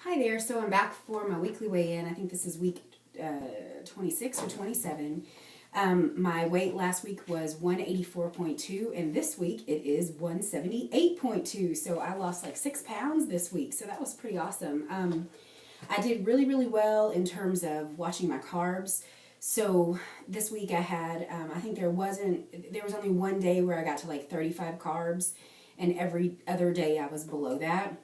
Hi there, so I'm back for my weekly weigh-in. I think this is week 26 or 27. My weight last week was 184.2 and this week it is 178.2. So I lost like 6 pounds this week, so that was pretty awesome. I did really well in terms of watching my carbs. So this week I had, I think there was only one day where I got to like 35 carbs, and every other day I was below that.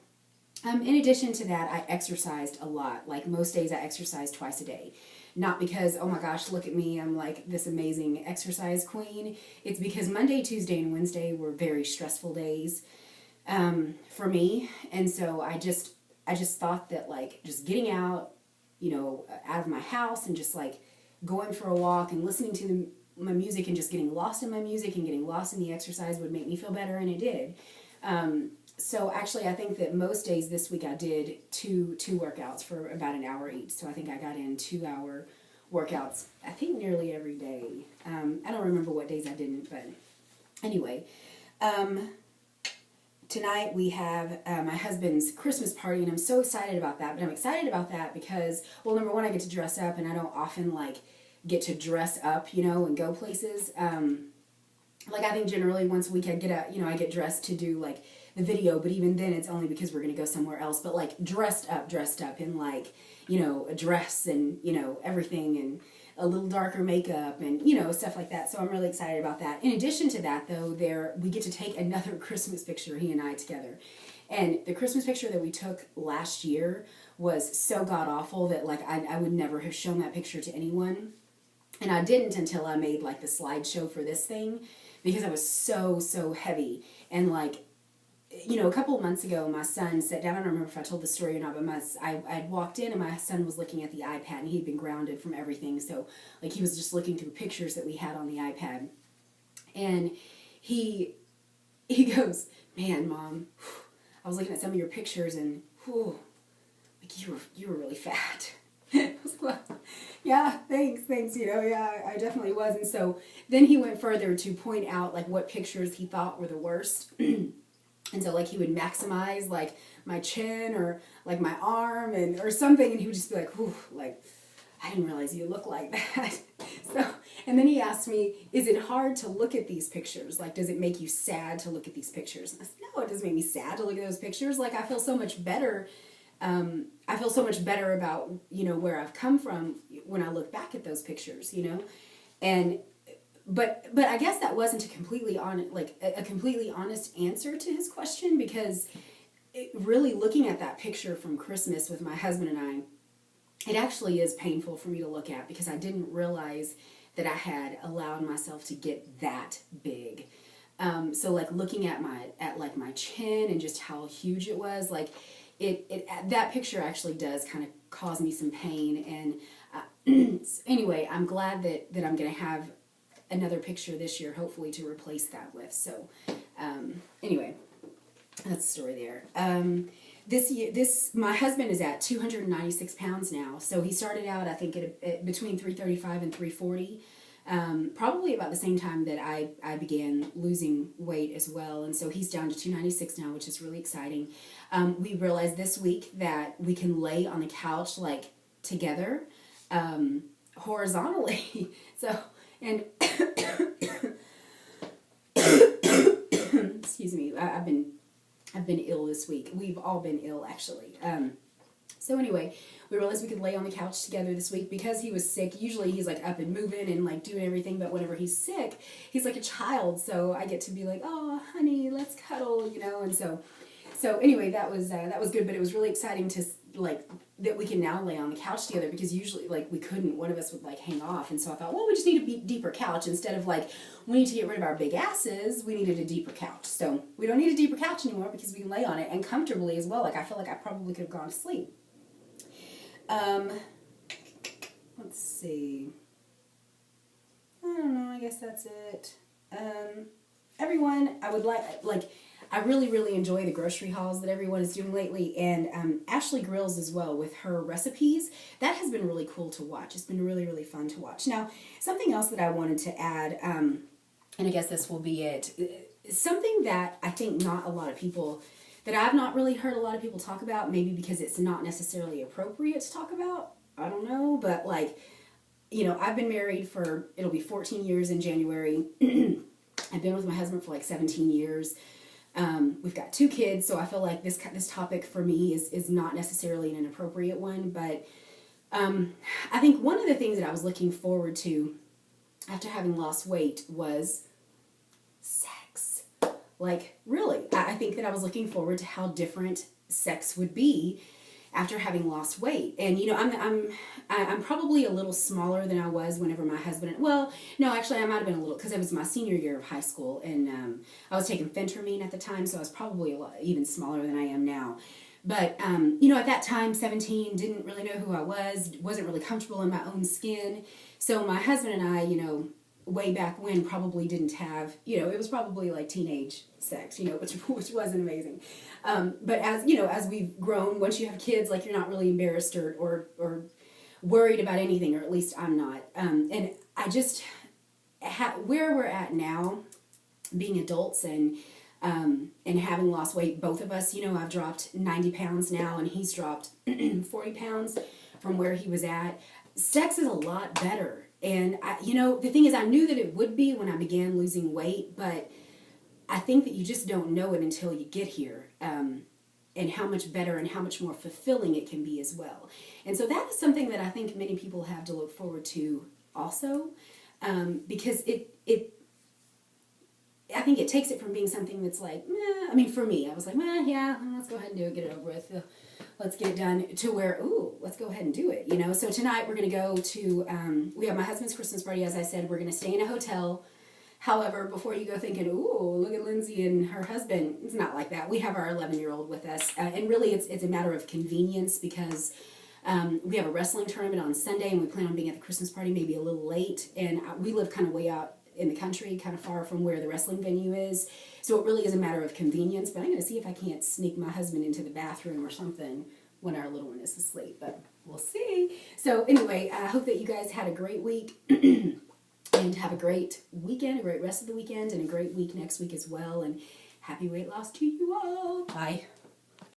In addition to that, I exercised a lot. Like most days I exercise twice a day. Not because, oh my gosh, look at me, I'm like this amazing exercise queen. It's because Monday, Tuesday, and Wednesday were very stressful days for me. And so I just thought that like just getting out, out of my house and just like going for a walk and listening to my music and just getting lost in my music and getting lost in the exercise would make me feel better, and it did. So actually, I think that most days this week I did two workouts for about an hour each. So I think I got in 2-hour workouts, I think nearly every day. I don't remember what days I didn't, but anyway. Tonight we have my husband's Christmas party, and I'm so excited about that. But I'm excited about that because, well, number one, I get to dress up, and I don't often like get to dress up, and go places. Like I think generally once a week I get dressed to do like the video, but even then it's only because we're going to go somewhere else. But like dressed up in like, a dress and, everything, and a little darker makeup and, stuff like that. So I'm really excited about that. In addition to that though, we get to take another Christmas picture, he and I together. And the Christmas picture that we took last year was so god awful that like I would never have shown that picture to anyone. And I didn't until I made like the slideshow for this thing, because I was so heavy. And like, a couple of months ago, my son sat down. I don't remember if I told the story or not, but I walked in and my son was looking at the iPad, and he'd been grounded from everything. So like he was just looking through pictures that we had on the iPad. And he goes, "Man, Mom, I was looking at some of your pictures and like you were really fat." I was like, "Well, yeah, thanks, yeah, I definitely was." And so then he went further to point out like what pictures he thought were the worst. And so like he would maximize like my chin or like my arm or something, and he would just be like, "Whew, like I didn't realize you look like that." So, and then he asked me, "Is it hard to look at these pictures? Like, does it make you sad to look at these pictures?" And I said, "No, it doesn't make me sad to look at those pictures. Like I feel so much better. I feel so much better about, where I've come from when I look back at those pictures, and but I guess that wasn't a completely honest answer to his question, because really looking at that picture from Christmas with my husband and I, it actually is painful for me to look at, because I didn't realize that I had allowed myself to get that big. So like looking at my chin and just how huge it was, like that picture actually does kind of cause me some pain. And anyway, I'm glad that I'm going to have another picture this year, hopefully, to replace that with. So anyway, that's the story there. My husband is at 296 pounds now. So he started out, I think, at between 335 and 340. Probably about the same time that I began losing weight as well. And so he's down to 296 now, which is really exciting. We realized this week that we can lay on the couch like together, horizontally. So, and excuse me, I've been ill this week. We've all been ill, actually. So anyway, we realized we could lay on the couch together this week because he was sick. Usually he's like up and moving and like doing everything, but whenever he's sick, he's like a child. So I get to be like, "Oh, honey, let's cuddle," And so anyway, that was good. But it was really exciting to like that we can now lay on the couch together, because usually like we couldn't. One of us would like hang off, and so I thought, well, we just need a deeper couch instead of like we need to get rid of our big asses. We needed a deeper couch. So we don't need a deeper couch anymore because we can lay on it, and comfortably as well. Like I feel like I probably could have gone to sleep. Let's see. I don't know, I guess that's it. Everyone, I would I really enjoy the grocery hauls that everyone is doing lately, and Ashley Grills as well with her recipes. That has been really cool to watch. It's been really fun to watch. Now, something else that I wanted to add, and I guess this will be it, something that I think not a lot of people that I've not really heard a lot of people talk about, maybe because it's not necessarily appropriate to talk about. I don't know, but like, you know, I've been married for, it'll be 14 years in January. I've been with my husband for like 17 years. We've got 2 kids, so I feel like this topic for me is not necessarily an inappropriate one, but I think one of the things that I was looking forward to after having lost weight was sex. Like, really, I think that I was looking forward to how different sex would be after having lost weight. And you know, I'm probably a little smaller than I was whenever my husband, well, no, actually I might have been a little, because it was my senior year of high school, and I was taking phentermine at the time, so I was probably a lot even smaller than I am now. But you know, at that time, 17, didn't really know who I was, wasn't really comfortable in my own skin. So my husband and I, you know, way back when, probably didn't have, you know, it was probably like teenage sex, you know, which wasn't amazing. But as, you know, as we've grown, once you have kids, like, you're not really embarrassed or worried about anything, or at least I'm not. And I just, where we're at now, being adults and having lost weight, both of us, you know, I've dropped 90 pounds now, and he's dropped 40 pounds from where he was at. Sex is a lot better. And, you know, the thing is, I knew that it would be when I began losing weight, but I think that you just don't know it until you get here, and how much better and how much more fulfilling it can be as well. And so that is something that I think many people have to look forward to also, because I think it takes it from being something that's like, meh. I mean, for me, I was like, yeah, let's go ahead and do it, get it over with. Let's get it done, to where, ooh, let's go ahead and do it, you know? So tonight we're going to go to, we have my husband's Christmas party, as I said. We're going to stay in a hotel. However, before you go thinking, ooh, look at Lindsay and her husband, it's not like that. We have our 11-year-old with us, and really it's a matter of convenience, because we have a wrestling tournament on Sunday, and we plan on being at the Christmas party maybe a little late, and we live kind of way out in the country, kind of far from where the wrestling venue is. So it really is a matter of convenience, but I'm going to see if I can't sneak my husband into the bathroom or something when our little one is asleep, but we'll see. So anyway, I hope that you guys had a great week and have a great weekend, a great rest of the weekend, and a great week next week as well. And happy weight loss to you all. Bye.